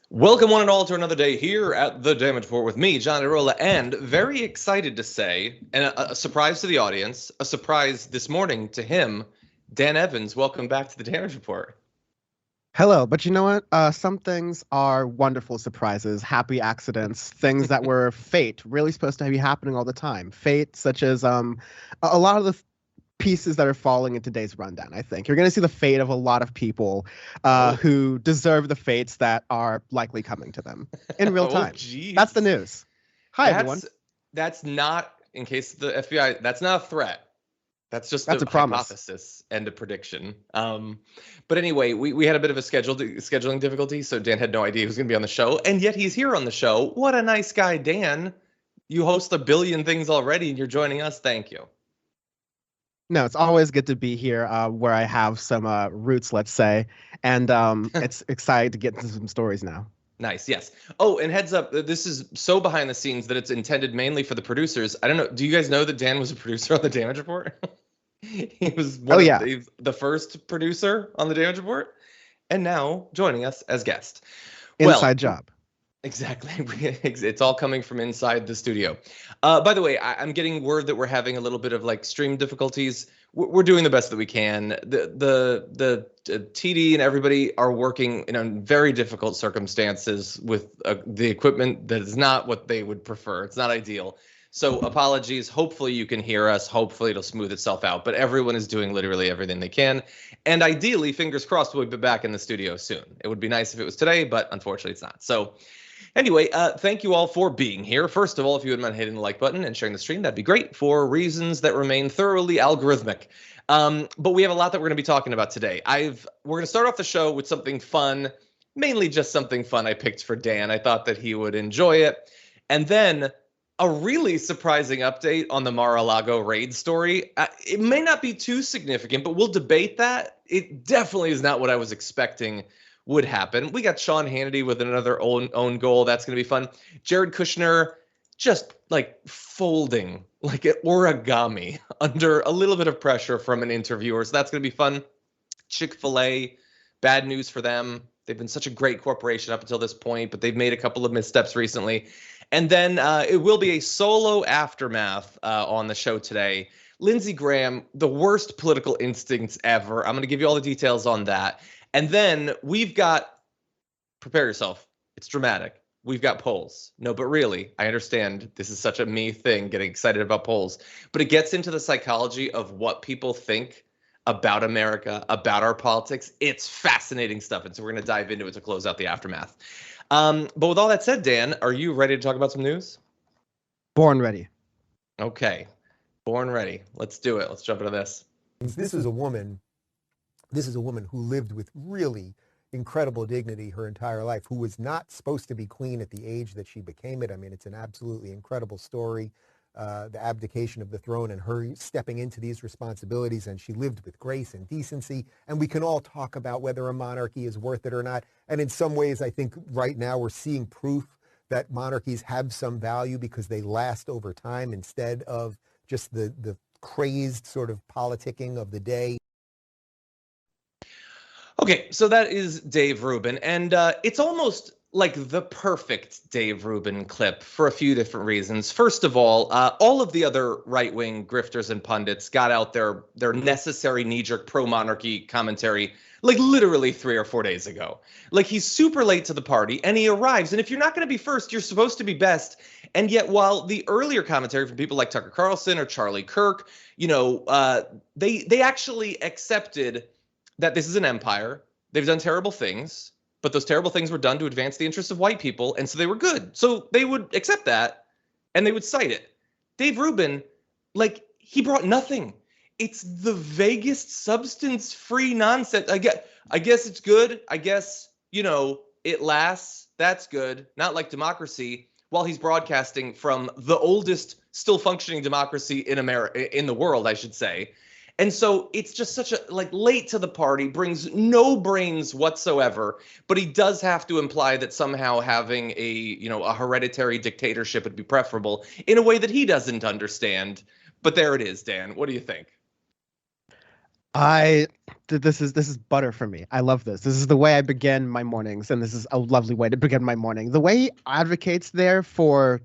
Welcome one and all to another day here at the Damage Report with me, John Arola, and very excited to say, and a surprise to the audience, a surprise this morning to him, Dan Evans. Welcome back to the Damage Report. Hello, but you know what? Some things are wonderful surprises, happy accidents, things that were fate, really supposed to be happening all the time. Fate, such as a lot of the pieces that are falling in today's rundown. I think you're going to see the fate of a lot of people who deserve the fates that are likely coming to them in real time. Geez. That's the news. Hi, everyone. That's not, in case the FBI, that's not a threat. That's just That's a hypothesis and a prediction. But anyway, we had a bit of a scheduling difficulty, so Dan had no idea he was going to be on the show, and yet he's here on the show. What a nice guy, Dan. You host a billion things already, and you're joining us. Thank you. No, it's always good to be here where I have some roots, let's say, and it's exciting to get into some stories now. Nice, yes. Oh, and heads up, this is so behind the scenes that it's intended mainly for the producers. I don't know. Do you guys know that Dan was a producer on the Damage Report? He was the first producer on the Damage Report, and now joining us as guest. Inside job. Exactly. It's all coming from inside the studio. By the way, I'm getting word that we're having a little bit of like stream difficulties. We're doing the best that we can. The TD and everybody are working in very difficult circumstances with the equipment that is not what they would prefer. It's not ideal. So apologies. Hopefully you can hear us. Hopefully it'll smooth itself out. But everyone is doing literally everything they can. And ideally, fingers crossed, we'll be back in the studio soon. It would be nice if it was today, but unfortunately it's not. So anyway, thank you all for being here. First of all, if you wouldn't mind hitting the like button and sharing the stream, that'd be great for reasons that remain thoroughly algorithmic. But we have a lot that we're going to be talking about today. We're going to start off the show with something fun, mainly just something fun I picked for Dan. I thought that he would enjoy it. And then a really surprising update on the Mar-a-Lago raid story. It may not be too significant, but we'll debate that. It definitely is not what I was expecting would happen. We got Sean Hannity with another own goal. That's going to be fun. Jared Kushner just like folding like an origami under a little bit of pressure from an interviewer. So that's going to be fun. Chick-fil-A, bad news for them. They've been such a great corporation up until this point, but they've made a couple of missteps recently. And then it will be a solo aftermath on the show today. Lindsey Graham, the worst political instincts ever. I'm going to give you all the details on that. And then we've got, prepare yourself, it's dramatic. We've got polls. No, but really, I understand this is such a me thing, getting excited about polls. But it gets into the psychology of what people think about America, about our politics. It's fascinating stuff. And so we're going to dive into it to close out the aftermath. But with all that said, Dan, are you ready to talk about some news? Born ready. Okay. Born ready. Let's do it. Let's jump into this. This is a woman who lived with really incredible dignity her entire life, who was not supposed to be queen at the age that she became it. I mean, it's an absolutely incredible story, the abdication of the throne and her stepping into these responsibilities. And she lived with grace and decency. And we can all talk about whether a monarchy is worth it or not. And in some ways, I think right now we're seeing proof that monarchies have some value because they last over time instead of just the crazed sort of politicking of the day. Okay, so that is Dave Rubin, and it's almost like the perfect Dave Rubin clip for a few different reasons. First of all of the other right-wing grifters and pundits got out their necessary knee-jerk pro-monarchy commentary like literally 3 or 4 days ago. Like, he's super late to the party, and he arrives, and if you're not going to be first, you're supposed to be best. And yet, while the earlier commentary from people like Tucker Carlson or Charlie Kirk, they actually accepted that this is an empire. They've done terrible things, but those terrible things were done to advance the interests of white people, and so they were good. So they would accept that, and they would cite it. Dave Rubin, like, he brought nothing. It's the vaguest substance-free nonsense. I guess it's good. I guess, it lasts. That's good. Not like democracy, while he's broadcasting from the oldest still functioning democracy in America, in the world, I should say. And so it's just such a late to the party, brings no brains whatsoever. But he does have to imply that somehow having a hereditary dictatorship would be preferable in a way that he doesn't understand. But there it is, Dan. What do you think? This is butter for me. I love this. This is the way I begin my mornings, and this is a lovely way to begin my morning. The way he advocates there for,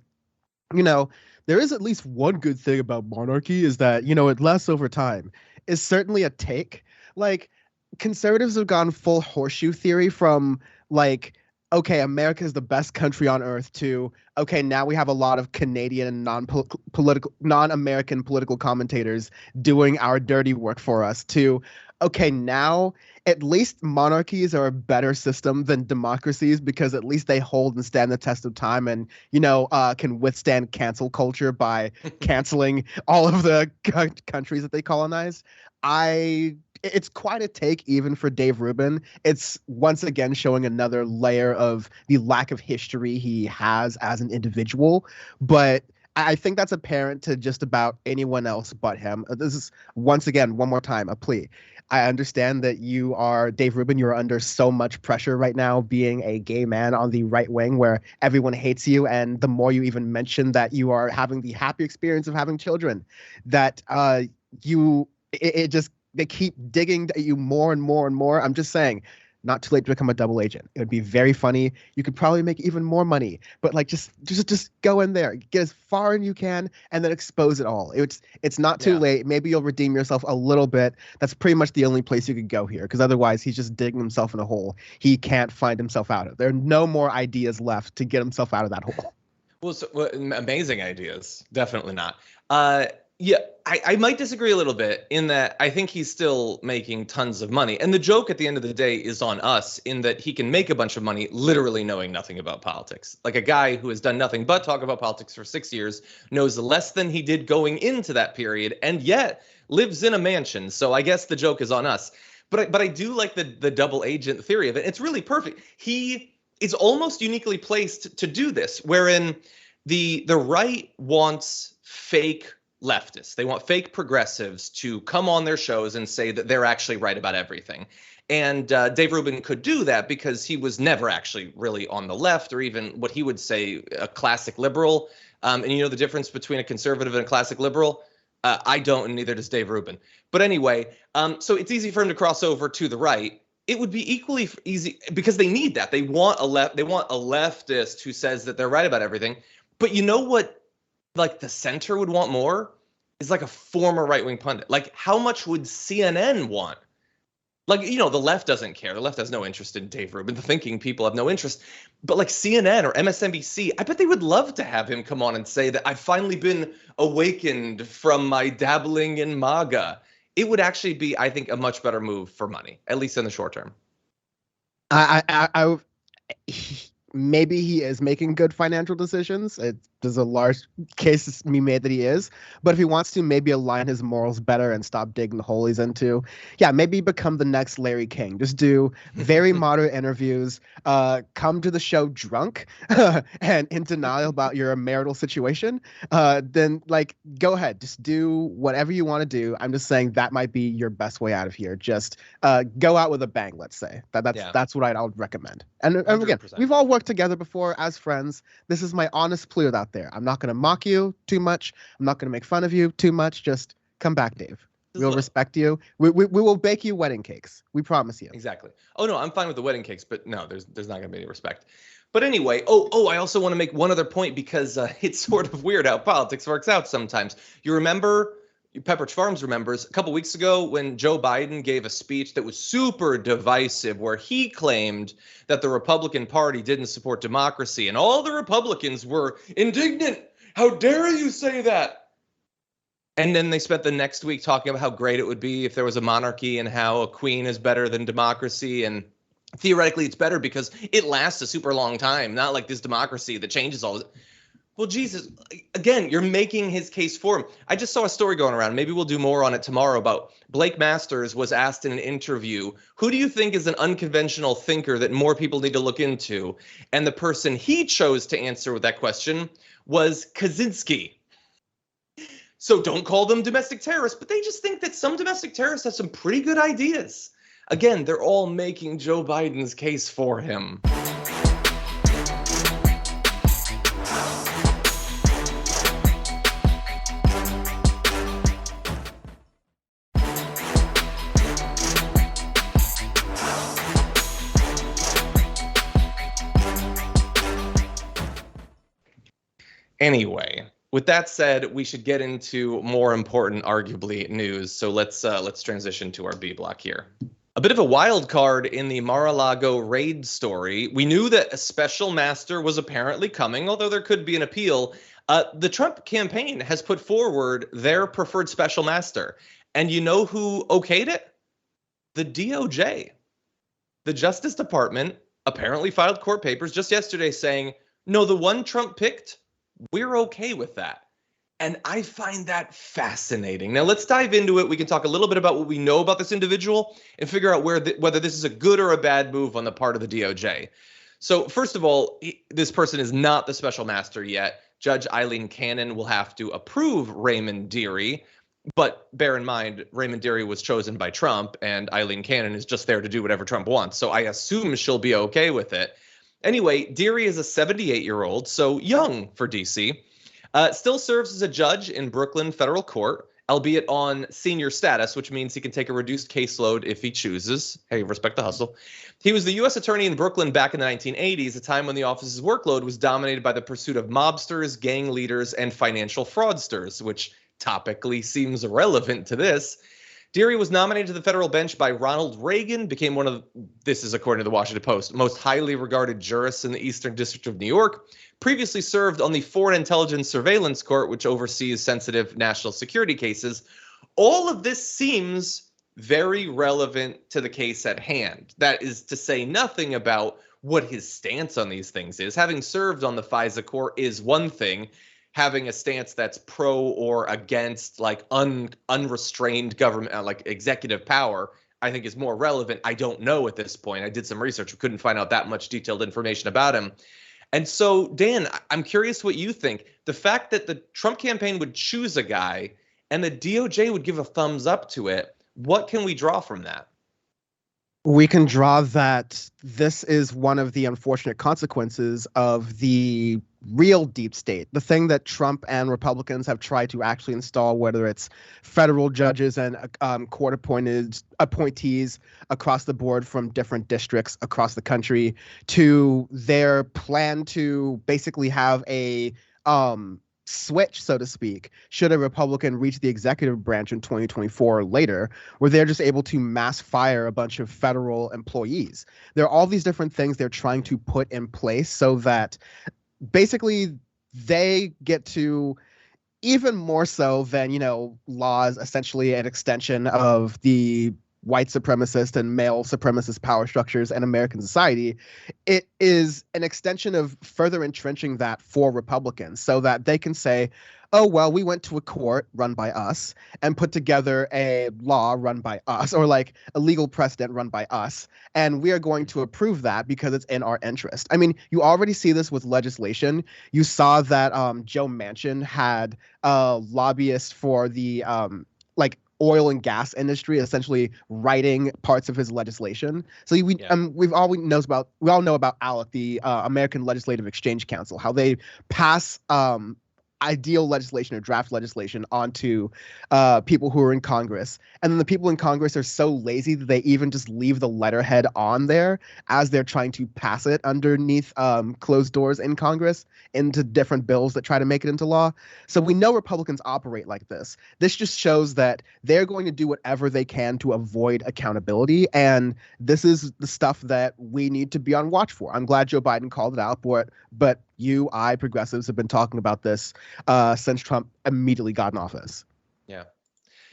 you know, there is at least one good thing about monarchy is that, it lasts over time, is certainly a take. Like, conservatives have gone full horseshoe theory from, like, okay, America is the best country on earth to, okay, now we have a lot of Canadian and non-American political commentators doing our dirty work for us to, okay, now at least monarchies are a better system than democracies because at least they hold and stand the test of time and, can withstand cancel culture by canceling all of the countries that they colonized. It's quite a take even for Dave Rubin. It's once again showing another layer of the lack of history he has as an individual. But I think that's apparent to just about anyone else but him. This is, once again, one more time, a plea. I understand that you are, Dave Rubin, you're under so much pressure right now being a gay man on the right wing where everyone hates you. And the more you even mention that you are having the happy experience of having children, that they keep digging at you more and more and more. I'm just saying, not too late to become a double agent. It would be very funny. You could probably make even more money, but like just go in there, get as far as you can, and then expose it all. It's not too late. Maybe you'll redeem yourself a little bit. That's pretty much the only place you could go here, because otherwise he's just digging himself in a hole he can't find himself out of. There are no more ideas left to get himself out of that hole. Well, amazing ideas. Definitely not. Yeah, I might disagree a little bit in that I think he's still making tons of money. And the joke at the end of the day is on us in that he can make a bunch of money literally knowing nothing about politics. Like a guy who has done nothing but talk about politics for 6 years knows less than he did going into that period and yet lives in a mansion. So I guess the joke is on us. But I do like the double agent theory of it. It's really perfect. He is almost uniquely placed to do this, wherein the right wants fake leftists. They want fake progressives to come on their shows and say that they're actually right about everything. And Dave Rubin could do that because he was never actually really on the left or even what he would say a classic liberal. And you know the difference between a conservative and a classic liberal? I don't, and neither does Dave Rubin. But anyway, so it's easy for him to cross over to the right. It would be equally easy because they need that. They want a leftist who says that they're right about everything. But you know what? Like the center would want more is like a former right-wing pundit. Like how much would CNN want? Like, the left doesn't care. The left has no interest in Dave Rubin. The thinking people have no interest. But like CNN or MSNBC, I bet they would love to have him come on and say that I've finally been awakened from my dabbling in MAGA. It would actually be, I think, a much better move for money, at least in the short term. Maybe he is making good financial decisions. There's a large case to be made that he is. But if he wants to maybe align his morals better and stop digging the hole he's into, maybe become the next Larry King. Just do very moderate interviews, come to the show drunk and in denial about your marital situation. Then, go ahead. Just do whatever you want to do. I'm just saying that might be your best way out of here. Just go out with a bang, let's say. That's what I would recommend. And again, we've all worked together before as friends. This is my honest plea out there. I'm not going to mock you too much. I'm not going to make fun of you too much. Just come back, Dave. We'll respect you. We will bake you wedding cakes. We promise you. Exactly. Oh, no, I'm fine with the wedding cakes, but no, there's not going to be any respect. But anyway, I also want to make one other point because it's sort of weird how politics works out sometimes. You remember, Pepperidge Farms remembers, a couple weeks ago when Joe Biden gave a speech that was super divisive where he claimed that the Republican Party didn't support democracy and all the Republicans were indignant. How dare you say that? And then they spent the next week talking about how great it would be if there was a monarchy and how a queen is better than democracy. And theoretically, it's better because it lasts a super long time, not like this democracy that changes all. Well, Jesus, again, you're making his case for him. I just saw a story going around. Maybe we'll do more on it tomorrow about Blake Masters was asked in an interview, who do you think is an unconventional thinker that more people need to look into? And the person he chose to answer with that question was Kaczynski. So don't call them domestic terrorists, but they just think that some domestic terrorists have some pretty good ideas. Again, they're all making Joe Biden's case for him. Anyway, with that said, we should get into more important, arguably, news. So let's transition to our B block here. A bit of a wild card in the Mar-a-Lago raid story. We knew that a special master was apparently coming, although there could be an appeal. The Trump campaign has put forward their preferred special master. And you know who okayed it? The DOJ. The Justice Department apparently filed court papers just yesterday saying, no, the one Trump picked, we're okay with that. And I find that fascinating. Now, let's dive into it. We can talk a little bit about what we know about this individual and figure out whether this is a good or a bad move on the part of the DOJ. So first of all, this person is not the special master yet. Judge Eileen Cannon will have to approve Raymond Dearie. But bear in mind, Raymond Dearie was chosen by Trump, and Eileen Cannon is just there to do whatever Trump wants. So I assume she'll be okay with it. Anyway, Dearie is a 78-year-old, so young for D.C., still serves as a judge in Brooklyn federal court, albeit on senior status, which means he can take a reduced caseload if he chooses. Hey, respect the hustle. He was the U.S. attorney in Brooklyn back in the 1980s, a time when the office's workload was dominated by the pursuit of mobsters, gang leaders, and financial fraudsters, which topically seems relevant to this. Dearie was nominated to the federal bench by Ronald Reagan, became one of, this is according to the Washington Post, most highly regarded jurists in the Eastern District of New York, previously served on the Foreign Intelligence Surveillance Court, which oversees sensitive national security cases. All of this seems very relevant to the case at hand. That is to say nothing about what his stance on these things is. Having served on the FISA court is one thing. Having a stance that's pro or against like unrestrained government, like executive power, I think is more relevant. I don't know at this point. I did some research. We couldn't find out that much detailed information about him. And so, Dan, I'm curious what you think. The fact that the Trump campaign would choose a guy and the DOJ would give a thumbs up to it, what can we draw from that? We can draw that this is one of the unfortunate consequences of the real deep state, the thing that Trump and Republicans have tried to actually install, whether it's federal judges and court-appointed appointees across the board from different districts across the country, to their plan to basically have a switch, so to speak, should a Republican reach the executive branch in 2024 or later, where they're just able to mass fire a bunch of federal employees. There are all these different things they're trying to put in place so that basically they get to, even more so than, laws, essentially an extension of the white supremacist and male supremacist power structures in American society, it is an extension of further entrenching that for Republicans so that they can say, oh, well, we went to a court run by us and put together a law run by us, or like a legal precedent run by us, and we are going to approve that because it's in our interest. I mean, you already see this with legislation. You saw that Joe Manchin had lobbyists for the oil and gas industry essentially writing parts of his legislation. So we all know about ALEC, the American Legislative Exchange Council, how they pass ideal legislation or draft legislation onto people who are in Congress. And then the people in Congress are so lazy that they even just leave the letterhead on there as they're trying to pass it underneath closed doors in Congress into different bills that try to make it into law. So we know Republicans operate like this. This just shows that they're going to do whatever they can to avoid accountability. And this is the stuff that we need to be on watch for. I'm glad Joe Biden called it out, but progressives have been talking about this since Trump immediately got in office.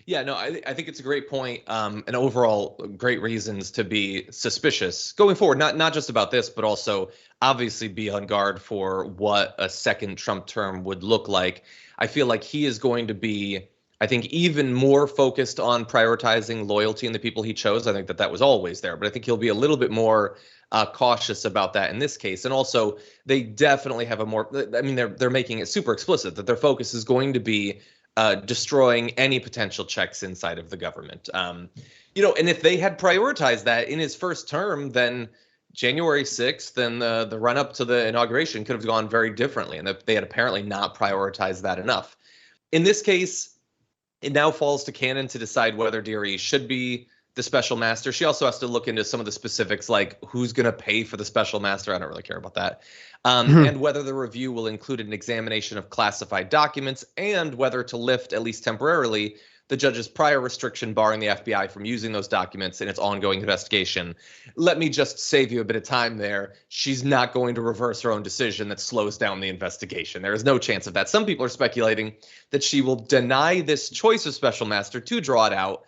Yeah, no, I think it's a great point, and overall great reasons to be suspicious going forward, not just about this, but also obviously be on guard for what a second Trump term would look like. I feel like he is going to be, I think, even more focused on prioritizing loyalty in the people he chose. I think that was always there, but I think he'll be a little bit more cautious about that in this case. And also, they definitely have a more, I mean, they're making it super explicit that their focus is going to be destroying any potential checks inside of the government. And if they had prioritized that in his first term, then January 6th and the run up to the inauguration could have gone very differently. And that they had apparently not prioritized that enough. In this case, it now falls to Cannon to decide whether Dearie should be the special master. She also has to look into some of the specifics, like who's going to pay for the special master. I don't really care about that. And whether the review will include an examination of classified documents, and whether to lift, at least temporarily, the judge's prior restriction barring the FBI from using those documents in its ongoing investigation. Let me just save you a bit of time there. She's not going to reverse her own decision that slows down the investigation. There is no chance of that. Some people are speculating that she will deny this choice of special master to draw it out.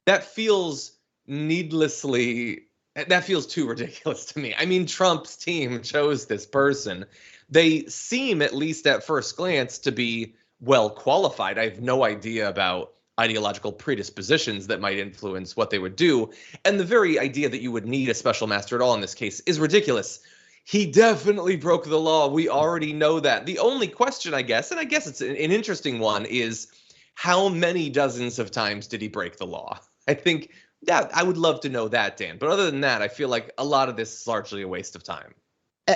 That feels that feels too ridiculous to me. I mean, Trump's team chose this person. They seem, at least at first glance, to be well qualified. I have no idea about ideological predispositions that might influence what they would do. And the very idea that you would need a special master at all in this case is ridiculous. He definitely broke the law. We already know that. The only question, I guess, and I guess it's an interesting one, is how many dozens of times did he break the law? I think that I would love to know that, Dan. But other than that, I feel like a lot of this is largely a waste of time.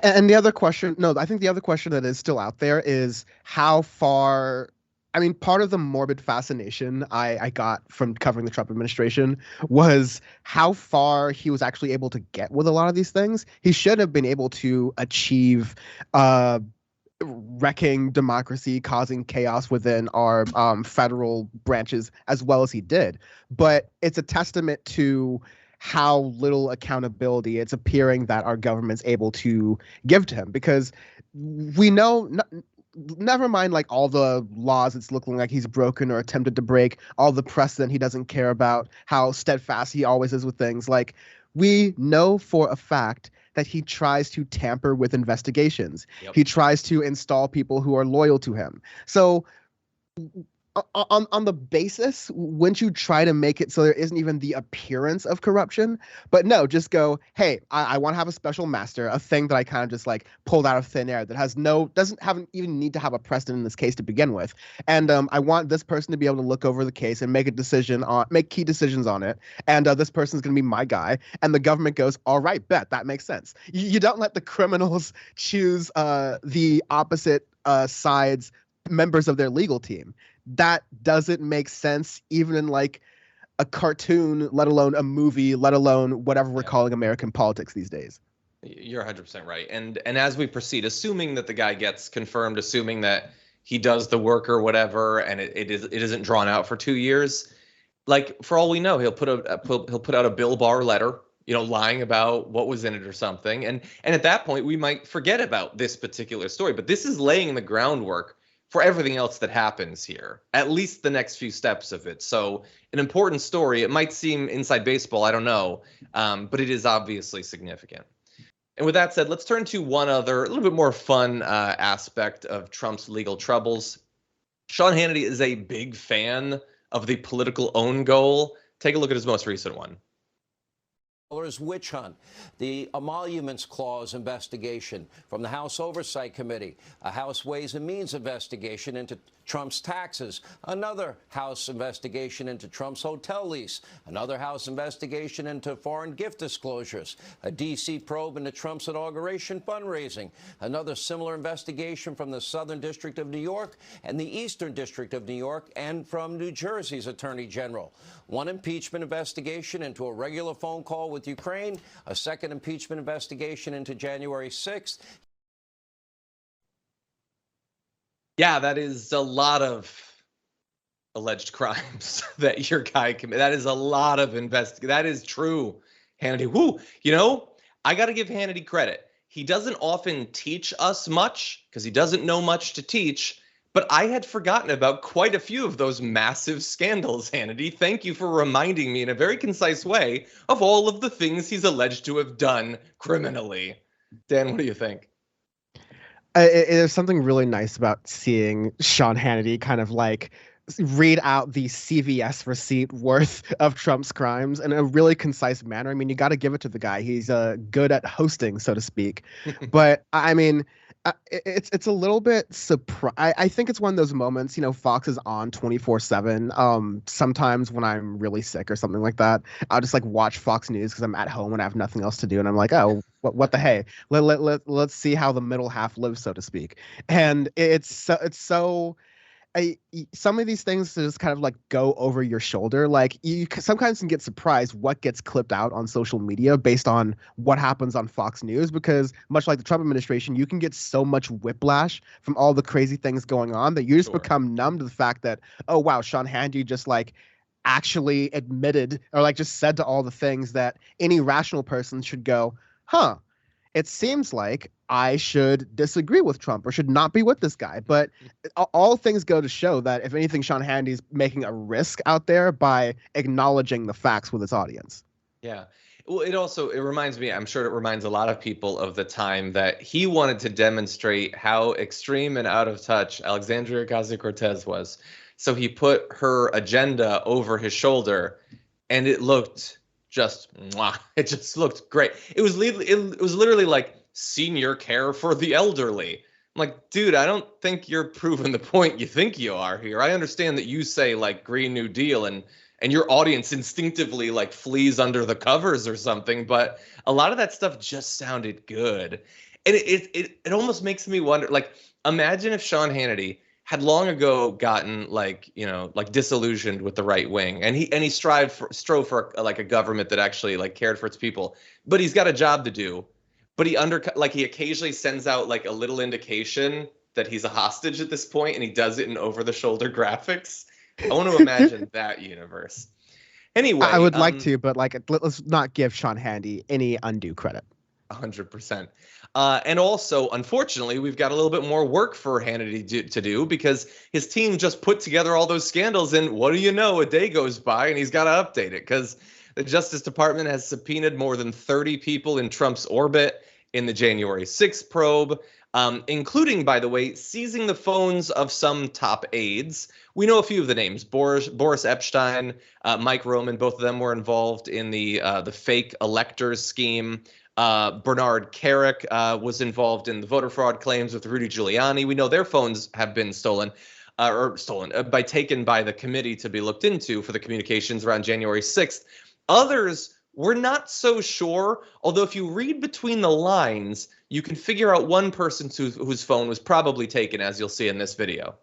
And the other question, no, I think the other question that is still out there is how far. I mean, part of the morbid fascination I got from covering the Trump administration was how far he was actually able to get with a lot of these things. He should have been able to achieve wrecking democracy, causing chaos within our federal branches as well as he did. But it's a testament to how little accountability it's appearing that our government's able to give to him, because we know. Never mind like all the laws it's looking like he's broken or attempted to break, all the precedent he doesn't care about, how steadfast he always is with things. Like, we know for a fact that he tries to tamper with investigations. Yep. He tries to install people who are loyal to him. So on the basis, wouldn't you try to make it so there isn't even the appearance of corruption? But no, just go, hey, I want to have a special master, a thing that I kind of just like pulled out of thin air that doesn't even need to have a precedent in this case to begin with. And I want this person to be able to look over the case and make key decisions on it. And this person's going to be my guy. And the government goes, all right, bet, that makes sense. You don't let the criminals choose the opposite side's members of their legal team. That doesn't make sense, even in like a cartoon, let alone a movie, let alone whatever we're calling American politics these days. You're 100% right. And as we proceed, assuming that the guy gets confirmed, assuming that he does the work or whatever, and it isn't drawn out for 2 years, like for all we know, he'll put out a Bill Barr letter, lying about what was in it or something, and at that point we might forget about this particular story. But this is laying the groundwork for everything else that happens here, at least the next few steps of it. So an important story. It might seem inside baseball, I don't know, but it is obviously significant. And with that said, let's turn to one other, a little bit more fun aspect of Trump's legal troubles. Sean Hannity is a big fan of the political own goal. Take a look at his most recent one. Witch hunt, the Emoluments Clause investigation from the House Oversight Committee, a House Ways and Means investigation into Trump's taxes, another House investigation into Trump's hotel lease, another House investigation into foreign gift disclosures, a D.C. probe into Trump's inauguration fundraising, another similar investigation from the Southern District of New York and the Eastern District of New York and from New Jersey's Attorney General, one impeachment investigation into a regular phone call with Ukraine, a second impeachment investigation into January 6th. Yeah, that is a lot of alleged crimes that your guy committed. That is a lot of That is true, Hannity. Whoo, I got to give Hannity credit. He doesn't often teach us much because he doesn't know much to teach. But I had forgotten about quite a few of those massive scandals, Hannity. Thank you for reminding me in a very concise way of all of the things he's alleged to have done criminally. Dan, what do you think? There's something really nice about seeing Sean Hannity kind of like read out the CVS receipt worth of Trump's crimes in a really concise manner. I mean, you got to give it to the guy. He's good at hosting, so to speak. But I mean, it's a little bit I think it's one of those moments, Fox is on 24/7. Sometimes when I'm really sick or something like that, I'll just like watch Fox News because I'm at home and I have nothing else to do. And I'm like, oh, what the hey? Let's see how the middle half lives, so to speak. And it's so some of these things just kind of like go over your shoulder. Like you sometimes can get surprised what gets clipped out on social media based on what happens on Fox News, because much like the Trump administration, you can get so much whiplash from all the crazy things going on that you just become numb to the fact that, oh wow, Sean Hannity just like actually admitted or like just said to all the things that any rational person should go, huh, it seems like I should disagree with Trump or should not be with this guy. But all things go to show that, if anything, Sean Hannity's making a risk out there by acknowledging the facts with his audience. Yeah. Well, it reminds me, I'm sure it reminds a lot of people of the time that he wanted to demonstrate how extreme and out of touch Alexandria Ocasio-Cortez was. So he put her agenda over his shoulder, and it looked just mwah. It just looked great. It was literally like senior care for the elderly. I'm like, dude, I don't think you're proving the point you think you are here. I understand that you say like Green New Deal and your audience instinctively like flees under the covers or something, but a lot of that stuff just sounded good. And it almost makes me wonder, like, imagine if Sean Hannity had long ago gotten like disillusioned with the right wing, and he strove for like a government that actually like cared for its people, but he's got a job to do, but he occasionally sends out like a little indication that he's a hostage at this point, and he does it in over the shoulder graphics. I want to imagine that universe. Anyway, I would like to, but like let's not give Sean Hannity any undue credit. 100%. And also, unfortunately, we've got a little bit more work for Hannity to do, because his team just put together all those scandals, and what do you know, a day goes by and he's got to update it, because the Justice Department has subpoenaed more than 30 people in Trump's orbit in the January 6th probe, including, by the way, seizing the phones of some top aides. We know a few of the names: Boris Epstein, Mike Roman. Both of them were involved in the fake electors scheme. Bernard Kerik was involved in the voter fraud claims with Rudy Giuliani. We know their phones have been taken by the committee to be looked into for the communications around January 6th. Others we're not so sure, although if you read between the lines, you can figure out one person whose phone was probably taken, as you'll see in this video.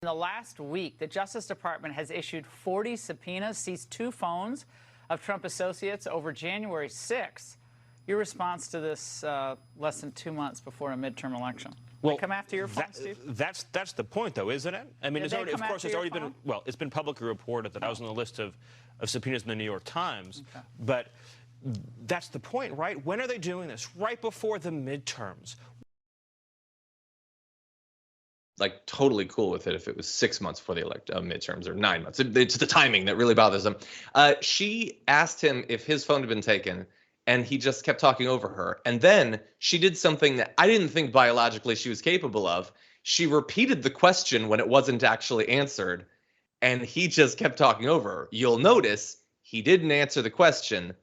In the last week, the Justice Department has issued 40 subpoenas, seized 2 phones of Trump associates over January 6th. Your response to this less than 2 months before a midterm election? Well, they come after your phone, Steve? That's the point, though, isn't it? I mean, it's already, of course, it's already been, well, it's been publicly reported that I was on the list of subpoenas in the New York Times. Okay. But that's the point, right? When are they doing this? Right before the midterms. Like, totally cool with it if it was 6 months before the midterms or 9 months. It's the timing that really bothers them. She asked him if his phone had been taken, and he just kept talking over her. And then she did something that I didn't think biologically she was capable of. She repeated the question when it wasn't actually answered, and he just kept talking over her. You'll notice he didn't answer the question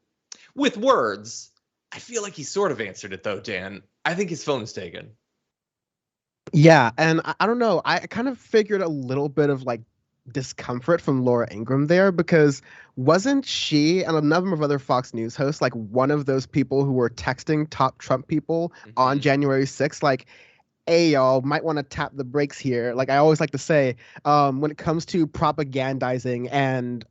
with words. I feel like he sort of answered it, though, Dan. I think his phone is taken. Yeah, and I don't know. I kind of figured a little bit of like discomfort from Laura Ingraham there, because wasn't she and a number of other Fox News hosts like one of those people who were texting top Trump people on January 6th? Like, hey, y'all might want to tap the brakes here. Like I always like to say, when it comes to propagandizing and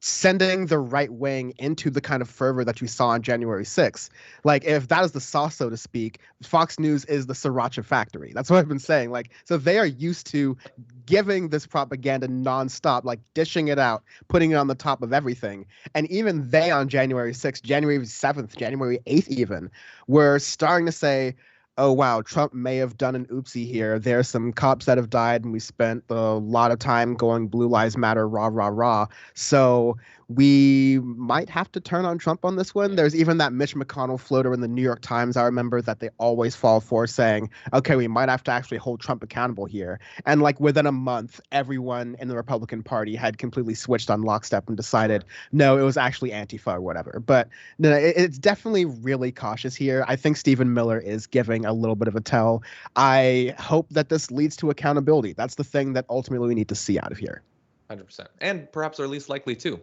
sending the right wing into the kind of fervor that you saw on January 6th. Like, if that is the sauce, so to speak, Fox News is the sriracha factory. That's what I've been saying. Like, so they are used to giving this propaganda nonstop, like dishing it out, putting it on the top of everything. And even they on January 6th, January 7th, January 8th even, were starting to say, oh, wow, Trump may have done an oopsie here. There's some cops that have died, and we spent a lot of time going Blue Lives Matter, rah, rah, rah. So we might have to turn on Trump on this one. There's even that Mitch McConnell floater in the New York Times, I remember, that they always fall for, saying, okay, we might have to actually hold Trump accountable here. And like within a month, everyone in the Republican Party had completely switched on lockstep and decided, no, it was actually Antifa or whatever. But no, it's definitely really cautious here. I think Stephen Miller is giving a little bit of a tell. I hope that this leads to accountability. That's the thing that ultimately we need to see out of here. 100%. And perhaps our least likely too.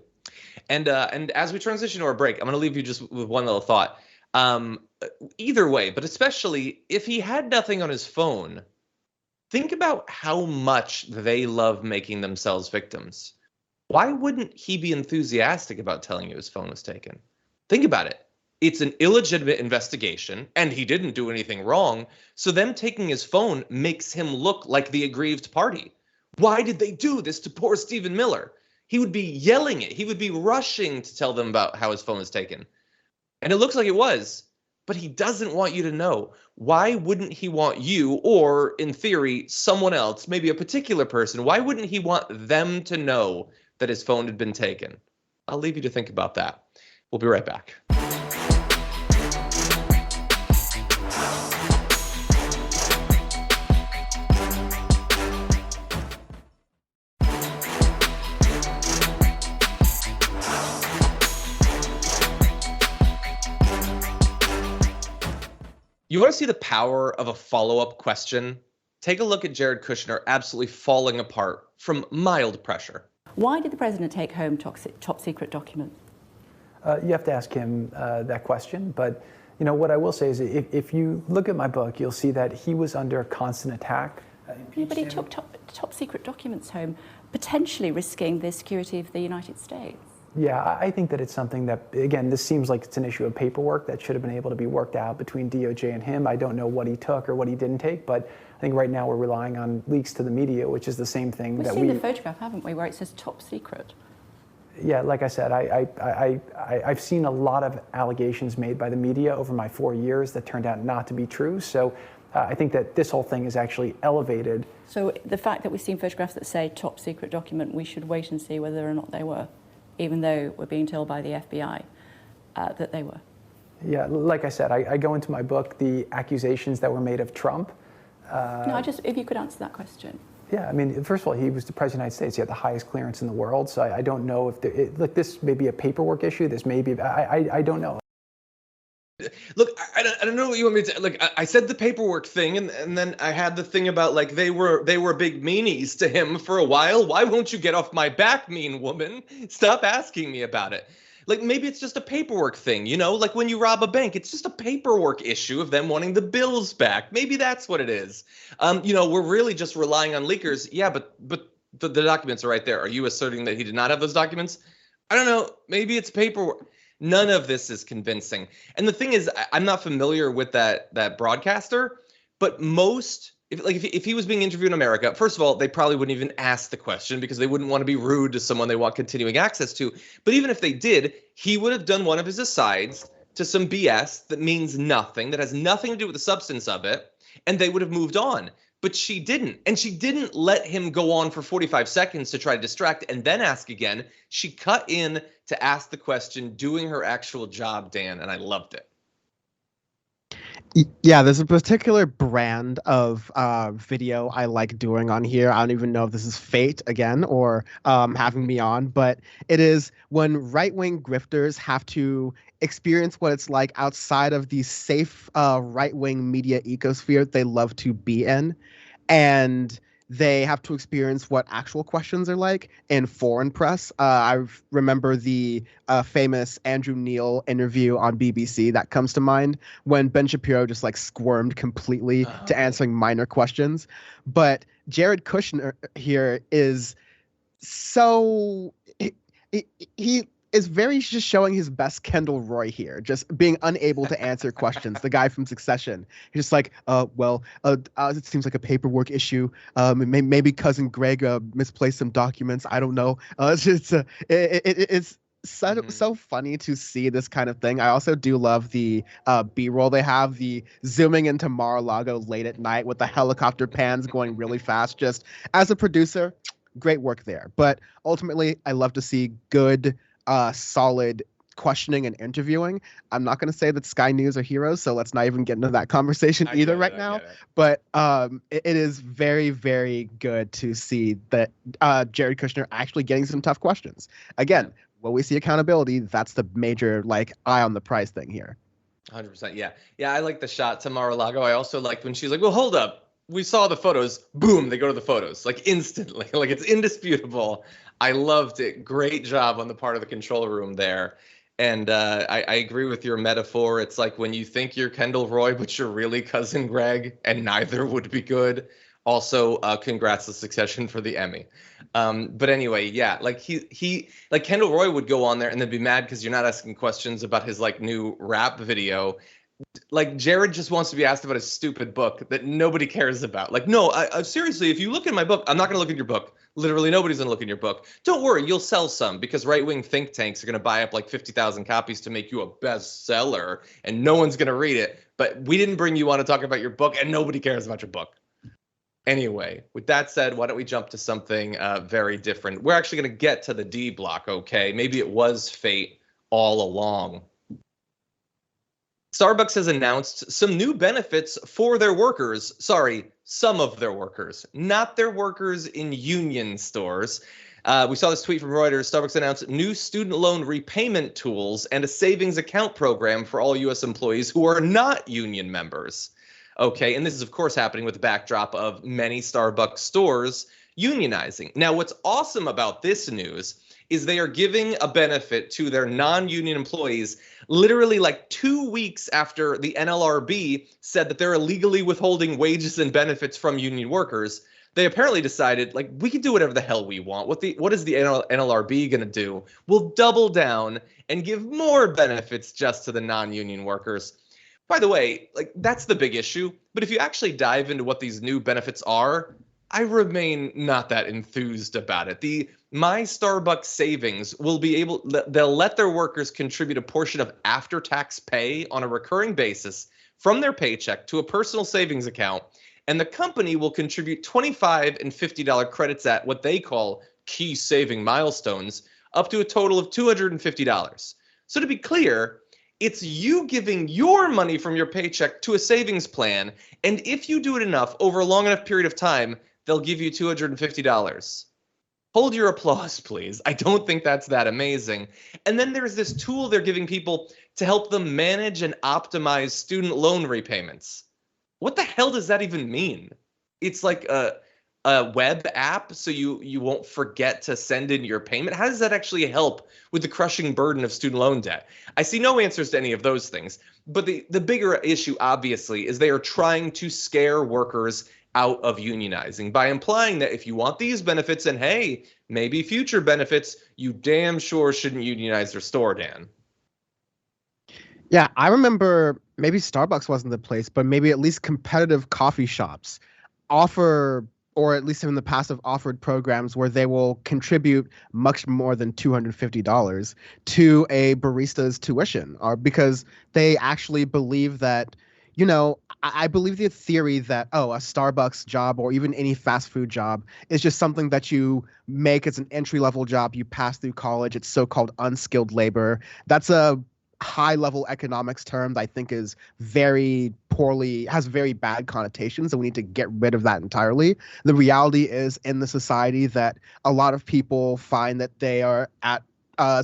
And as we transition to our break, I'm going to leave you just with one little thought. Either way, but especially if he had nothing on his phone, Think about how much they love making themselves victims. Why wouldn't he be enthusiastic about telling you his phone was taken? Think about it. It's an illegitimate investigation, and he didn't do anything wrong, so them taking his phone makes him look like the aggrieved party. Why did they do this to poor Stephen Miller? He would be yelling it. He would be rushing to tell them about how his phone was taken. And it looks like it was, but he doesn't want you to know. Why wouldn't he want you, or in theory, someone else, maybe a particular person, why wouldn't he want them to know that his phone had been taken? I'll leave you to think about that. We'll be right back. You want to see the power of a follow-up question? Take a look at Jared Kushner absolutely falling apart from mild pressure. Why did the president take home top secret documents? You have to ask him that question. But you know what I will say is, if you look at my book, you'll see that he was under constant attack. But he took top secret documents home, potentially risking the security of the United States. Yeah, I think that it's something that, again, this seems like it's an issue of paperwork that should have been able to be worked out between DOJ and him. I don't know what he took or what he didn't take, but I think right now we're relying on leaks to the media, which is the same thing We've seen the photograph, haven't we, where it says top secret? Yeah, like I said, I've seen a lot of allegations made by the media over my 4 years that turned out not to be true. So I think that this whole thing is actually elevated. So the fact that we've seen photographs that say top secret document, we should wait and see whether or not they were, even though we're being told by the FBI that they were. Yeah, like I said, I go into my book the accusations that were made of Trump. No, if you could answer that question. Yeah, I mean, first of all, he was the president of the United States. He had the highest clearance in the world. So I don't know if like this may be a paperwork issue. This may be, I don't know. Look, I don't know what you want me to, like, I said the paperwork thing, and then I had the thing about, like, they were big meanies to him for a while. Why won't you get off my back, mean woman? Stop asking me about it. Like, maybe it's just a paperwork thing, you know? Like when you rob a bank, it's just a paperwork issue of them wanting the bills back. Maybe that's what it is. You know, we're really just relying on leakers. Yeah, but the documents are right there. Are you asserting that he did not have those documents? I don't know. Maybe it's paperwork. None of this is convincing. And the thing is, I'm not familiar with that broadcaster, but most, if he was being interviewed in America, first of all, they probably wouldn't even ask the question because they wouldn't want to be rude to someone they want continuing access to. But even if they did, he would have done one of his asides to some BS that means nothing, that has nothing to do with the substance of it, and they would have moved on. But she didn't. And she didn't let him go on for 45 seconds to try to distract and then ask again. She cut in to ask the question, doing her actual job, Dan, and I loved it. Yeah, there's a particular brand of video I like doing on here. I don't even know if this is fate again or having me on, but it is when right-wing grifters have to experience what it's like outside of the safe right-wing media ecosphere they love to be in, and they have to experience what actual questions are like in foreign press. I remember the famous Andrew Neil interview on BBC that comes to mind when Ben Shapiro just like squirmed completely to answering minor questions. But Jared Kushner here is so he is very just showing his best Kendall Roy here, just being unable to answer questions. The guy from Succession, he's just like, it seems like a paperwork issue. Maybe cousin Greg misplaced some documents. I don't know. It's so funny to see this kind of thing. I also do love the B-roll they have, the zooming into Mar-a-Lago late at night with the helicopter pans going really fast. Just as a producer, great work there. But ultimately, I love to see good, solid questioning and interviewing. I'm not going to say that Sky News are heroes, so let's not even get into that conversation either right now. But it is very, very good to see that Jared Kushner actually getting some tough questions. Again, will we see accountability? That's the major eye on the prize thing here. 100%. Yeah. I like the shot to Mar-a-Lago. I also liked when she's like, well, hold up. We saw the photos. Boom, they go to the photos like instantly. Like it's indisputable. I loved it. Great job on the part of the control room there. And I agree with your metaphor. It's like when you think you're Kendall Roy, but you're really cousin Greg, and neither would be good. Also, congrats to Succession for the Emmy. But anyway, yeah, like he like Kendall Roy would go on there and then be mad because you're not asking questions about his like new rap video. Like Jared just wants to be asked about a stupid book that nobody cares about. Like, no, I seriously, if you look in my book, I'm not going to look in your book. Literally, nobody's going to look in your book. Don't worry, you'll sell some because right-wing think tanks are going to buy up like 50,000 copies to make you a bestseller, and no one's going to read it. But we didn't bring you on to talk about your book, and nobody cares about your book. Anyway, with that said, why don't we jump to something very different? We're actually going to get to the D block, okay? Maybe it was fate all along. Starbucks has announced some new benefits for their workers. Sorry, some of their workers, not their workers in union stores. We saw this tweet from Reuters. Starbucks announced new student loan repayment tools and a savings account program for all U.S. employees who are not union members. Okay, and this is, of course, happening with the backdrop of many Starbucks stores unionizing. Now, what's awesome about this news is they are giving a benefit to their non-union employees literally like 2 weeks after the NLRB said that they're illegally withholding wages and benefits from union workers. They apparently decided, like, we can do whatever the hell we want. What is the NLRB going to do? We'll double down and give more benefits just to the non-union workers. By the way, like, that's the big issue. But if you actually dive into what these new benefits are, I remain not that enthused about it. The My Starbucks Savings they'll let their workers contribute a portion of after-tax pay on a recurring basis from their paycheck to a personal savings account, and the company will contribute $25 and $50 credits at what they call key saving milestones, up to a total of $250. So to be clear, it's you giving your money from your paycheck to a savings plan, and if you do it enough over a long enough period of time, they'll give you $250. Hold your applause, please. I don't think that's that amazing. And then there's this tool they're giving people to help them manage and optimize student loan repayments. What the hell does that even mean? It's like a web app so you won't forget to send in your payment. How does that actually help with the crushing burden of student loan debt? I see no answers to any of those things. But the bigger issue, obviously, is they are trying to scare workers out of unionizing by implying that if you want these benefits and, hey, maybe future benefits, you damn sure shouldn't unionize their store, Dan. Yeah, I remember maybe Starbucks wasn't the place, but maybe at least competitive coffee shops offer, or at least in the past have offered programs where they will contribute much more than $250 to a barista's tuition, or because they actually believe that, you know, I believe the theory that, a Starbucks job or even any fast food job is just something that you make as an entry-level job. You pass through college. It's so-called unskilled labor. That's a high-level economics term that I think is has very bad connotations, and we need to get rid of that entirely. The reality is in the society that a lot of people find that they are at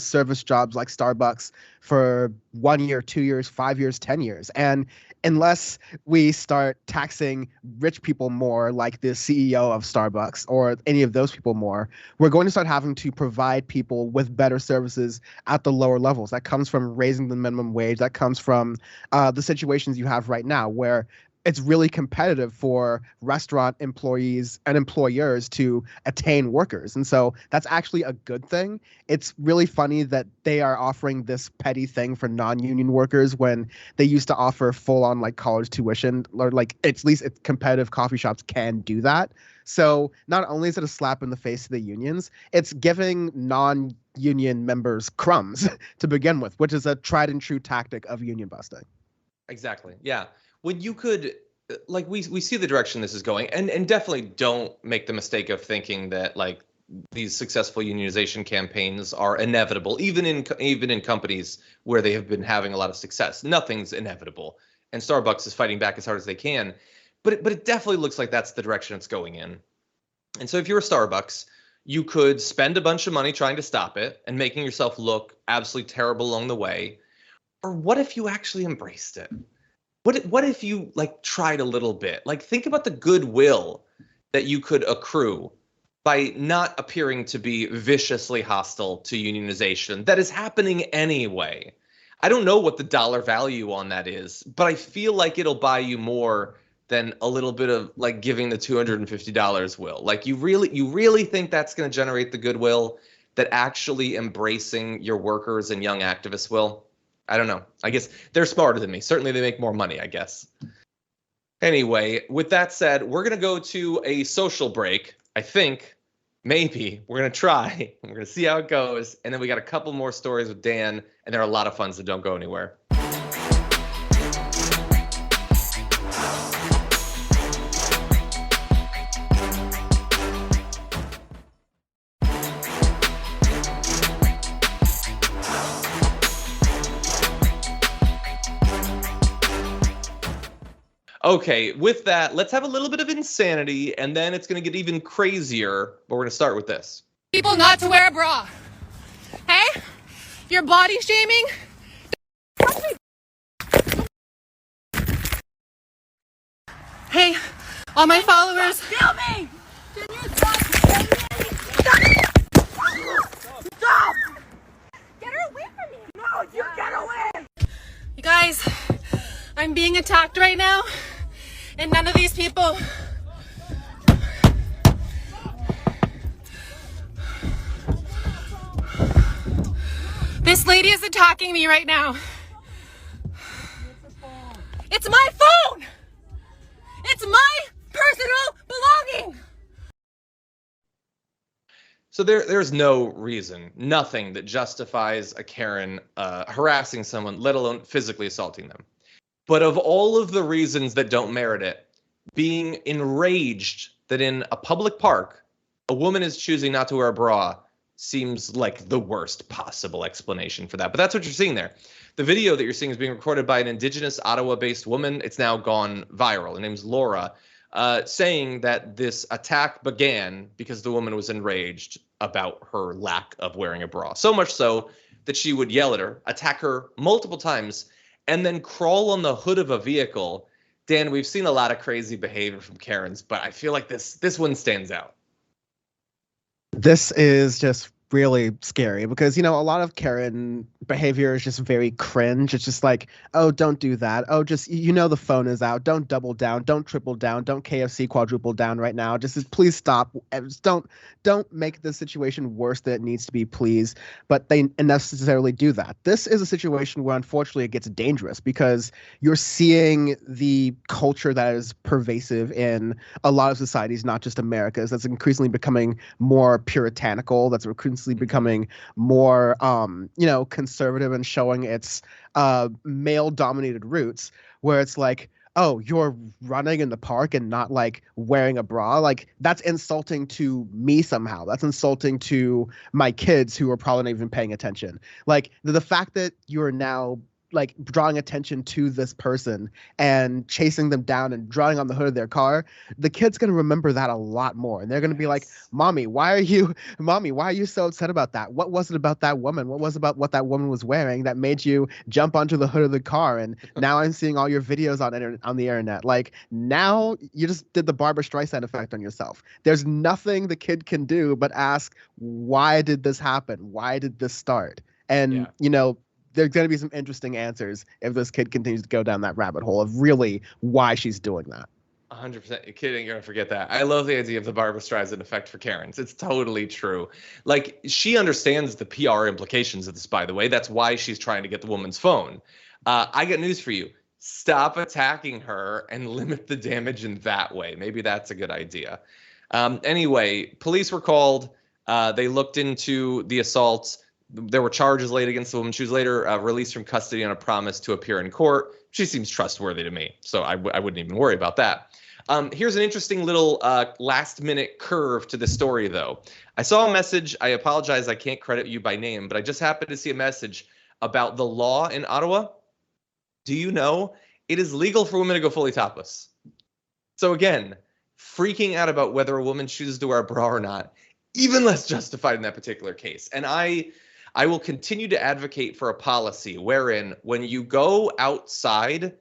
service jobs like Starbucks for 1 year, 2 years, 5 years, 10 years. And unless we start taxing rich people more, like the CEO of Starbucks or any of those people more, we're going to start having to provide people with better services at the lower levels. That comes from raising the minimum wage. That comes from the situations you have right now where it's really competitive for restaurant employees and employers to attain workers. And so that's actually a good thing. It's really funny that they are offering this petty thing for non-union workers when they used to offer full-on like college tuition, or like at least competitive coffee shops can do that. So not only is it a slap in the face to the unions, it's giving non-union members crumbs to begin with, which is a tried and true tactic of union busting. Exactly. Yeah. When you could, like, we see the direction this is going, and definitely don't make the mistake of thinking that like these successful unionization campaigns are inevitable, even in companies where they have been having a lot of success. Nothing's inevitable, and Starbucks is fighting back as hard as they can. But it definitely looks like that's the direction it's going in. And so if you're a Starbucks, you could spend a bunch of money trying to stop it and making yourself look absolutely terrible along the way. Or what if you actually embraced it? What if you like tried a little bit? Like, think about the goodwill that you could accrue by not appearing to be viciously hostile to unionization that is happening anyway. I don't know what the dollar value on that is, but I feel like it'll buy you more than a little bit of like giving the $250 will. Like you really think that's going to generate the goodwill that actually embracing your workers and young activists will? I don't know. I guess they're smarter than me. Certainly they make more money, I guess. Anyway, with that said, we're going to go to a social break. I think, maybe, we're going to try. We're going to see how it goes. And then we got a couple more stories with Dan, and there are a lot of fun, so don't go anywhere. Okay, with that, let's have a little bit of insanity, and then it's going to get even crazier, but we're going to start with this. People not to wear a bra. Hey, you're body shaming. Hey, all my followers. Kill me! Can you stop? Stop! Get her away from me! No, you get away! You guys, I'm being attacked right now, and none of these people. This lady is attacking me right now. It's my phone! It's my personal belonging! So there's no reason, nothing that justifies a Karen harassing someone, let alone physically assaulting them. But of all of the reasons that don't merit it, being enraged that in a public park, a woman is choosing not to wear a bra seems like the worst possible explanation for that. But that's what you're seeing there. The video that you're seeing is being recorded by an Indigenous Ottawa-based woman. It's now gone viral. Her name's Laura, saying that this attack began because the woman was enraged about her lack of wearing a bra. So much so that she would yell at her, attack her multiple times, and then crawl on the hood of a vehicle. Dan, we've seen a lot of crazy behavior from Karens, but I feel like this one stands out. This is just really scary because, you know, a lot of Karen behavior is just very cringe. It's just like, oh, don't do that. Oh, just, you know, the phone is out. Don't double down. Don't triple down. Don't KFC quadruple down right now. Just please stop. Just don't make the situation worse than it needs to be, please. But they necessarily do that. This is a situation where, unfortunately, it gets dangerous because you're seeing the culture that is pervasive in a lot of societies, not just America's, that's increasingly becoming more puritanical, that's increasingly becoming more, conservative and showing its male-dominated roots, where it's like, oh, you're running in the park and not like wearing a bra. Like that's insulting to me somehow. That's insulting to my kids who are probably not even paying attention. Like the fact that you're now like drawing attention to this person and chasing them down and drawing on the hood of their car, the kid's going to remember that a lot more. And they're going to be like, Mommy, why are you so upset about that? What was it about that woman? What was it about what that woman was wearing that made you jump onto the hood of the car? And now I'm seeing all your videos on the internet. Like now you just did the Barbara Streisand effect on yourself. There's nothing the kid can do but ask, why did this happen? Why did this start? And, there's going to be some interesting answers if this kid continues to go down that rabbit hole of really why she's doing that. 100%. You're kidding. You're going to forget that. I love the idea of the Barbara Streisand effect for Karens. It's totally true. Like, she understands the PR implications of this, by the way. That's why she's trying to get the woman's phone. I got news for you. Stop attacking her and limit the damage in that way. Maybe that's a good idea. Anyway, police were called. They looked into the assaults. There were charges laid against the woman. She was later released from custody on a promise to appear in court. She seems trustworthy to me, so I wouldn't even worry about that. Here's an interesting little last-minute curve to the story, though. I saw a message. I apologize, I can't credit you by name, but I just happened to see a message about the law in Ottawa. Do you know it is legal for women to go fully topless? So again, freaking out about whether a woman chooses to wear a bra or not, even less justified in that particular case. And I will continue to advocate for a policy wherein when you go outside,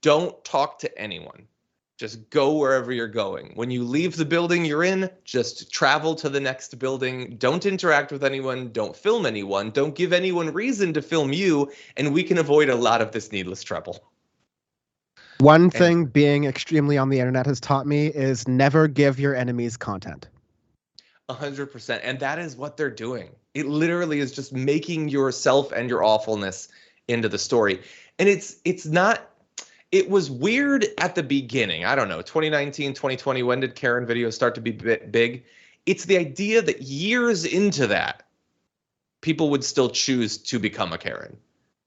don't talk to anyone. Just go wherever you're going. When you leave the building you're in, just travel to the next building. Don't interact with anyone. Don't film anyone. Don't give anyone reason to film you. And we can avoid a lot of this needless trouble. One thing being extremely on the internet has taught me is never give your enemies content. 100%. And that is what they're doing. It literally is just making yourself and your awfulness into the story. And it's not, it was weird at the beginning. I don't know, 2019, 2020, when did Karen videos start to be big? It's the idea that years into that, people would still choose to become a Karen.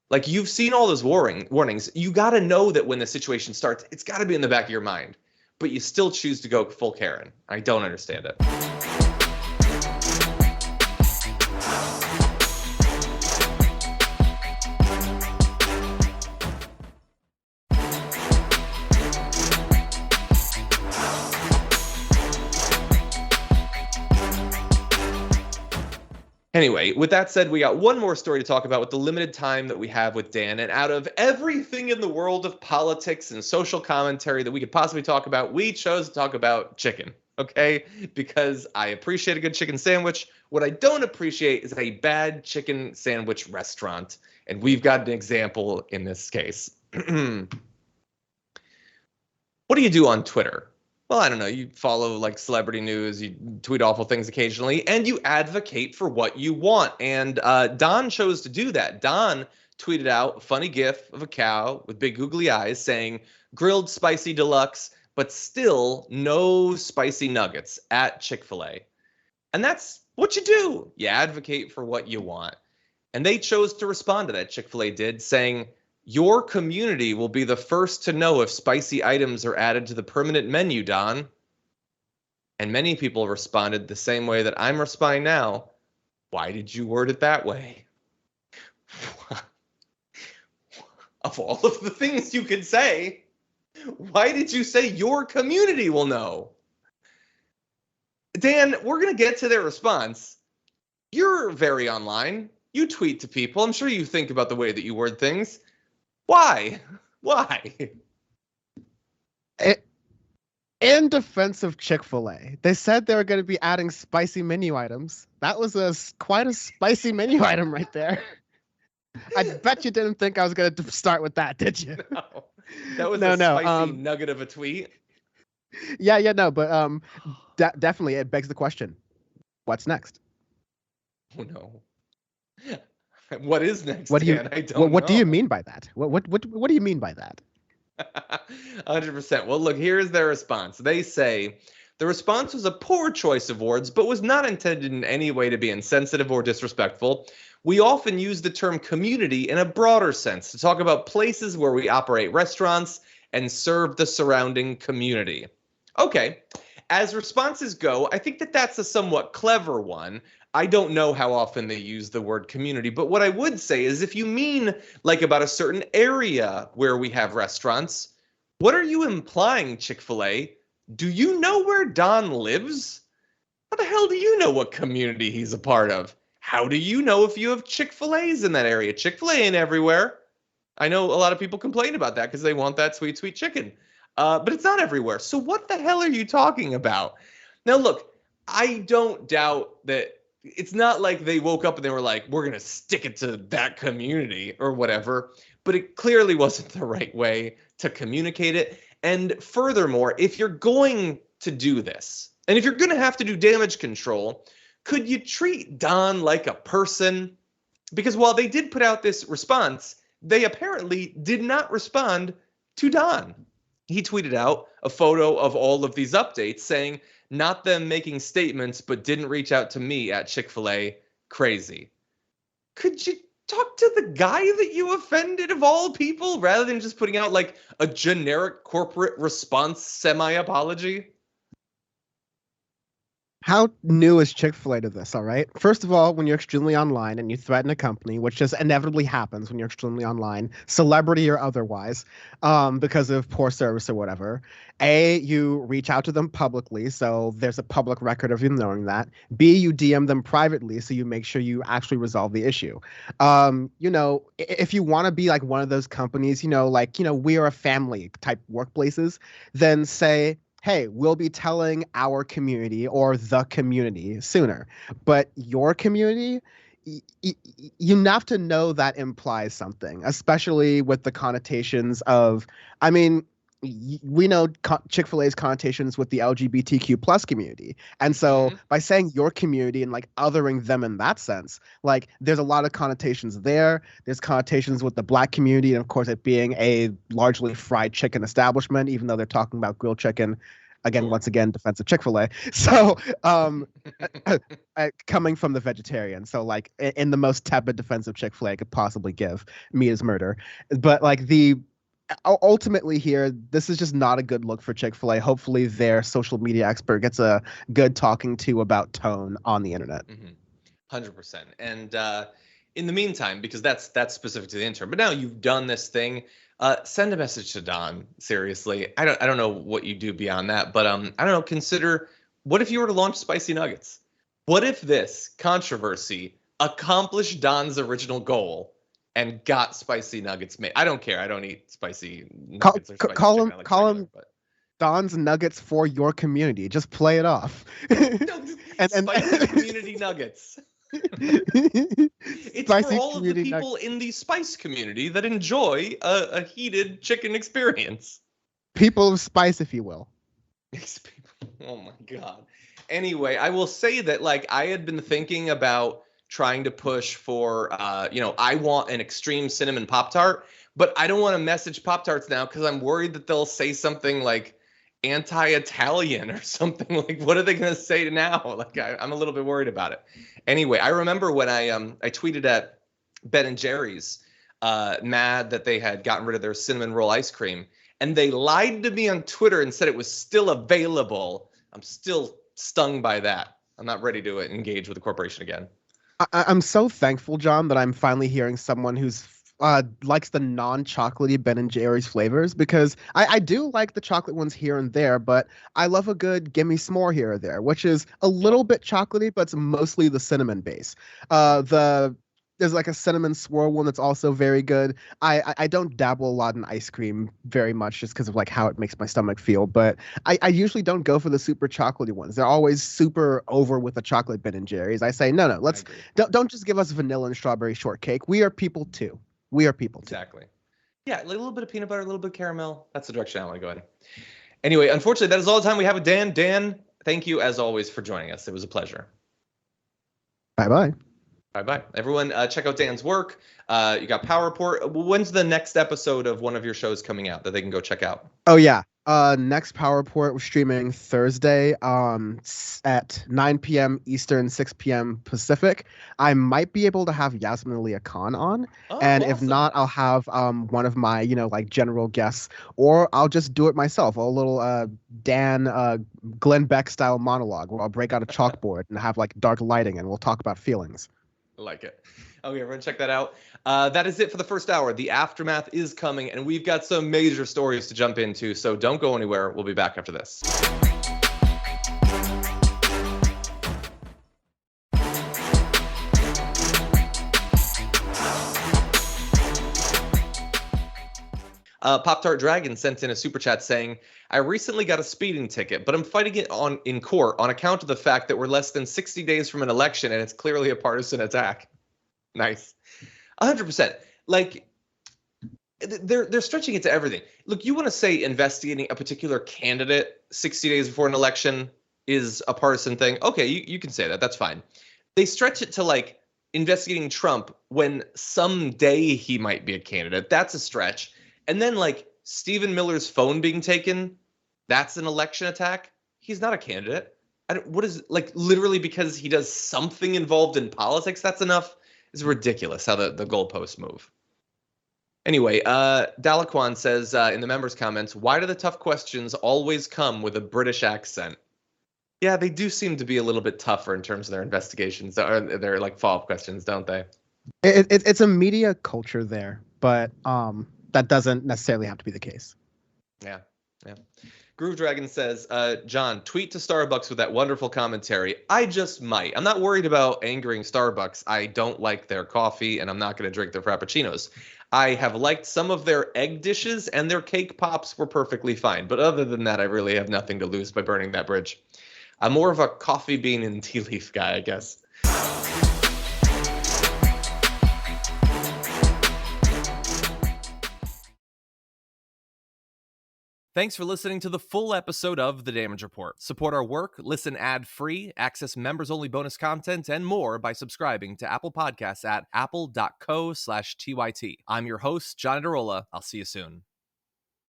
Like, you've seen all those warnings. You got to know that when the situation starts, it's got to be in the back of your mind. But you still choose to go full Karen. I don't understand it. Anyway, with that said, we got one more story to talk about with the limited time that we have with Dan. And out of everything in the world of politics and social commentary that we could possibly talk about, we chose to talk about chicken, okay? Because I appreciate a good chicken sandwich. What I don't appreciate is a bad chicken sandwich restaurant. And we've got an example in this case. What do you do on Twitter? Well, I don't know, you follow like celebrity news, you tweet awful things occasionally, and you advocate for what you want. And Don chose to do that. Don tweeted out a funny gif of a cow with big googly eyes saying, grilled spicy deluxe, but still no spicy nuggets at Chick-fil-A. And that's what you do. You advocate for what you want. And they chose to respond to that, Chick-fil-A did, saying, your community will be the first to know if spicy items are added to the permanent menu, Don. And many people responded the same way that I'm responding now. Why did you word it that way? Of all of the things you could say, why did you say your community will know? Dan, we're going to get to their response. You're very online. You tweet to people. I'm sure you think about the way that you word things. Why? In defense of Chick-fil-A, they said they were going to be adding spicy menu items. That was quite a spicy menu item right there. I bet you didn't think I was going to start with that, did you? No, that was a spicy nugget of a tweet. Yeah, no, but definitely it begs the question: what's next? Oh no. What is next? What do you? Dan? I don't what know. do you mean by that? What do you mean by that? 100%. Well, look, here's their response. They say the response was a poor choice of words, but was not intended in any way to be insensitive or disrespectful. We often use the term community in a broader sense to talk about places where we operate restaurants and serve the surrounding community. Okay. As responses go, I think that that's a somewhat clever one. I don't know how often they use the word community, but what I would say is if you mean like about a certain area where we have restaurants, what are you implying, Chick-fil-A? Do you know where Don lives? How the hell do you know what community he's a part of? How do you know if you have Chick-fil-A's in that area? Chick-fil-A ain't everywhere. I know a lot of people complain about that because they want that sweet, sweet chicken. But it's not everywhere. So what the hell are you talking about? Now, look, I don't doubt that it's not like they woke up and they were like, we're going to stick it to that community or whatever. But it clearly wasn't the right way to communicate it. And furthermore, if you're going to do this, and if you're going to have to do damage control, could you treat Don like a person? Because while they did put out this response, they apparently did not respond to Don. He tweeted out a photo of all of these updates saying, not them making statements, but didn't reach out to me at Chick-fil-A. Crazy. Could you talk to the guy that you offended of all people rather than just putting out like a generic corporate response semi-apology? How new is Chick-fil-A to this, all right? First of all, when you're extremely online and you threaten a company, which just inevitably happens when you're extremely online, celebrity or otherwise, because of poor service or whatever, A, you reach out to them publicly, so there's a public record of you knowing that. B, you DM them privately, so you make sure you actually resolve the issue. If you want to be like one of those companies, we are a family type workplaces, then say, hey, we'll be telling our community or the community sooner. But your community, you have to know that implies something, especially with the connotations of, we know Chick-fil-A's connotations with the LGBTQ plus community. And so by saying your community and like othering them in that sense, like there's a lot of connotations there. There's connotations with the Black community, and of course it being a largely fried chicken establishment, even though they're talking about grilled chicken. Again, once again, defense of Chick-fil-A. So coming from the vegetarian. So like in the most tepid defense of Chick-fil-A I could possibly give, meat is murder. But like ultimately here, this is just not a good look for Chick-fil-A. Hopefully their social media expert gets a good talking to about tone on the internet. 100%. And in the meantime, because that's specific to the intern, but now you've done this thing, send a message to Don. Seriously, I don't know what you do beyond that, but I don't know. Consider, what if you were to launch Spicy Nuggets? What if this controversy accomplished Don's original goal and got Spicy Nuggets made? I don't care. I don't eat spicy nuggets or spicy call chicken. him I like call regular, him but... Don's Nuggets for your community. Just play it off. and spicy community nuggets. It's Spicy for all of the people in the spice community that enjoy a heated chicken experience. People of spice, if you will. Oh my God. Anyway, I will say that like I had been thinking about trying to push for, I want an extreme cinnamon Pop-Tart, but I don't want to message Pop-Tarts now because I'm worried that they'll say something like anti-Italian or something. Like, what are they going to say now? Like, I'm a little bit worried about it. Anyway, I remember when I tweeted at Ben & Jerry's, mad that they had gotten rid of their cinnamon roll ice cream, and they lied to me on Twitter and said it was still available. I'm still stung by that. I'm not ready to engage with the corporation again. I'm so thankful, John, that I'm finally hearing someone who's likes the non-chocolatey Ben & Jerry's flavors, because I do like the chocolate ones here and there, but I love a good gimme s'more here or there, which is a little bit chocolatey, but it's mostly the cinnamon base. There's like a cinnamon swirl one that's also very good. I don't dabble a lot in ice cream very much just because of like how it makes my stomach feel, but I usually don't go for the super chocolatey ones. They're always super over with the chocolate Ben & Jerry's. I say no, don't just give us vanilla and strawberry shortcake. We are people too. We are people too. Exactly. Yeah, a little bit of peanut butter, a little bit of caramel. That's the direction I want to go in. Anyway, unfortunately, that is all the time we have with Dan. Dan, thank you as always for joining us. It was a pleasure. Bye-bye. Bye-bye. Everyone, check out Dan's work. You got Power Report. When's the next episode of one of your shows coming out that they can go check out? Oh, yeah. Next Power Report, we're streaming Thursday at 9 p.m. Eastern, 6 p.m. Pacific. I might be able to have Yasmin Leah Khan on. And awesome. If not, I'll have one of my, general guests, or I'll just do it myself. A little Glenn Beck style monologue where I'll break out a chalkboard and have like dark lighting and we'll talk about feelings. I like it. Okay, everyone, check that out. That is it for the first hour. The aftermath is coming, and we've got some major stories to jump into, so don't go anywhere. We'll be back after this. Pop-Tart Dragon sent in a super chat saying, I recently got a speeding ticket, but I'm fighting it in court on account of the fact that we're less than 60 days from an election and it's clearly a partisan attack. Nice. 100%. Like, they're stretching it to everything. Look, you want to say investigating a particular candidate 60 days before an election is a partisan thing? Okay, you can say that. That's fine. They stretch it to, like, investigating Trump when someday he might be a candidate. That's a stretch. And then, like, Stephen Miller's phone being taken, that's an election attack? He's not a candidate. What is, like, literally because he does something involved in politics, that's enough? It's ridiculous how the goalposts move. Anyway, Dalaquan says in the members' comments, why do the tough questions always come with a British accent? Yeah, they do seem to be a little bit tougher in terms of their investigations. They're like follow-up questions, don't they? It's a media culture there, but that doesn't necessarily have to be the case. Yeah. Groove Dragon says, John, tweet to Starbucks with that wonderful commentary. I just might. I'm not worried about angering Starbucks. I don't like their coffee, and I'm not going to drink their Frappuccinos. I have liked some of their egg dishes, and their cake pops were perfectly fine. But other than that, I really have nothing to lose by burning that bridge. I'm more of a coffee bean and tea leaf guy, I guess. Thanks for listening to the full episode of The Damage Report. Support our work, listen ad-free, access members-only bonus content, and more by subscribing to Apple Podcasts at apple.co/TYT. I'm your host, John Darola. I'll see you soon.